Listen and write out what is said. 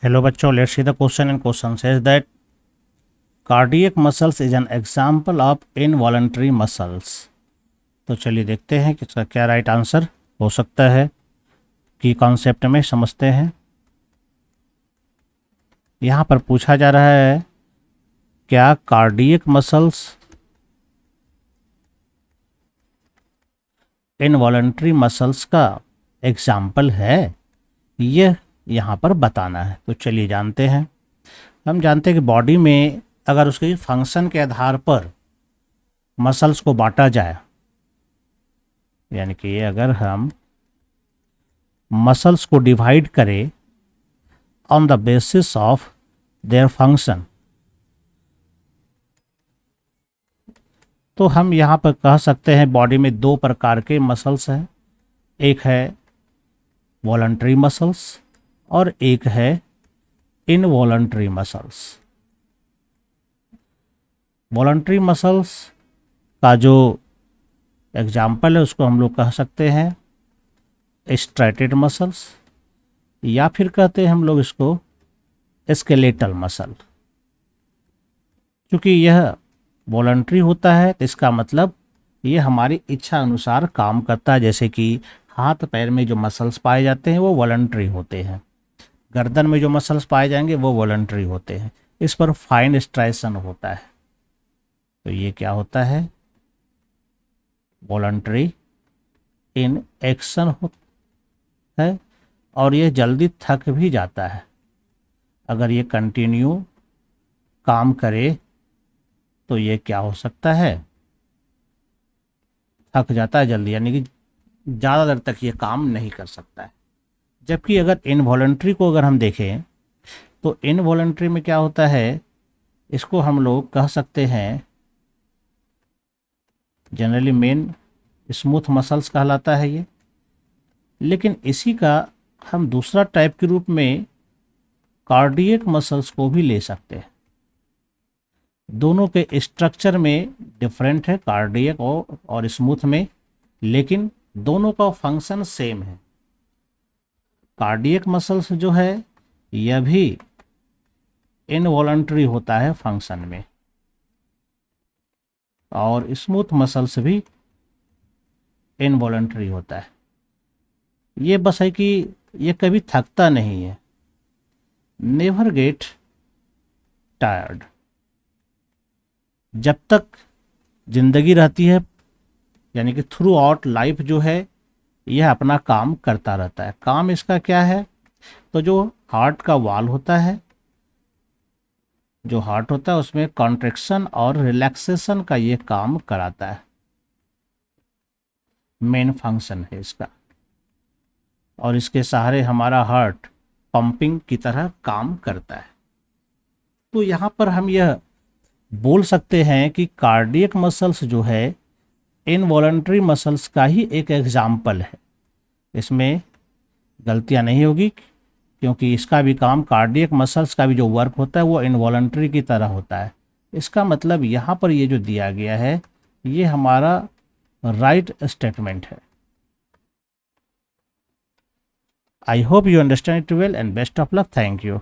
Hello बच्चों, let's see the question, and question says that cardiac muscles is an example of involuntary muscles। तो चलिए देखते हैं कि इसका क्या राइट आंसर हो सकता है, की कॉन्सेप्ट में समझते हैं। यहाँ पर पूछा जा रहा है क्या कार्डियक मसल्स इनवॉलंटरी मसल्स का एग्जाम्पल है, यह यहाँ पर बताना है। तो चलिए जानते हैं। हम जानते हैं कि बॉडी में अगर उसके फंक्शन के आधार पर मसल्स को बांटा जाए, यानी कि अगर हम मसल्स को डिवाइड करें on the basis of their function, तो हम यहाँ पर कह सकते हैं बॉडी में दो प्रकार के मसल्स हैं। एक है वॉलंटरी मसल्स और एक है इनवॉलंटरी मसल्स। वॉलंटरी मसल्स का जो एग्जाम्पल है उसको हम लोग कह सकते हैं स्ट्रेटेड मसल्स, या फिर कहते हैं हम लोग इसको स्केलेटल मसल। क्योंकि यह वॉलंटरी होता है तो इसका मतलब ये हमारी इच्छा अनुसार काम करता है। जैसे कि हाथ पैर में जो मसल्स पाए जाते हैं वो वॉलंटरी होते हैं, गर्दन में जो मसल्स पाए जाएंगे वो वॉलंटरी होते हैं, इस पर फाइन स्ट्रेसन होता है। तो ये क्या होता है, वॉलंटरी इन एक्शन है, और ये जल्दी थक भी जाता है। अगर ये कंटिन्यू काम करे तो ये क्या हो सकता है, थक जाता है जल्दी, यानी कि ज़्यादा देर तक ये काम नहीं कर सकता है। जबकि अगर इनवॉलंटरी को अगर हम देखें तो इनवॉलंटरी में क्या होता है, इसको हम लोग कह सकते हैं जनरली मेन स्मूथ मसल्स कहलाता है ये। लेकिन इसी का हम दूसरा टाइप के रूप में कार्डियक मसल्स को भी ले सकते हैं। दोनों के स्ट्रक्चर में डिफरेंट है, कार्डियक और स्मूथ में, लेकिन दोनों का फंक्शन सेम है। कार्डियक मसल्स जो है यह भी इनवॉलंटरी होता है फंक्शन में, और स्मूथ मसल्स भी इनवॉलंटरी होता है। ये बस है कि ये कभी थकता नहीं है, नेवर गेट टायर्ड। जब तक जिंदगी रहती है, यानी कि थ्रू आउट लाइफ जो है यह अपना काम करता रहता है। काम इसका क्या है, तो जो हार्ट का वाल होता है, जो हार्ट होता है उसमें कॉन्ट्रैक्शन और रिलैक्सेशन का ये काम कराता है, मेन फंक्शन है इसका। और इसके सहारे हमारा हार्ट पंपिंग की तरह काम करता है। तो यहाँ पर हम यह बोल सकते हैं कि कार्डियक मसल्स जो है इनवॉलंटरी मसल्स का ही एक एग्जाम्पल है। इसमें गलतियाँ नहीं होगी, क्योंकि इसका भी काम, कार्डियक मसल्स का भी जो वर्क होता है वो इनवॉलंटरी की तरह होता है। इसका मतलब यहाँ पर ये जो दिया गया है ये हमारा राइट स्टेटमेंट है। I hope you understand it well and best of luck. Thank you.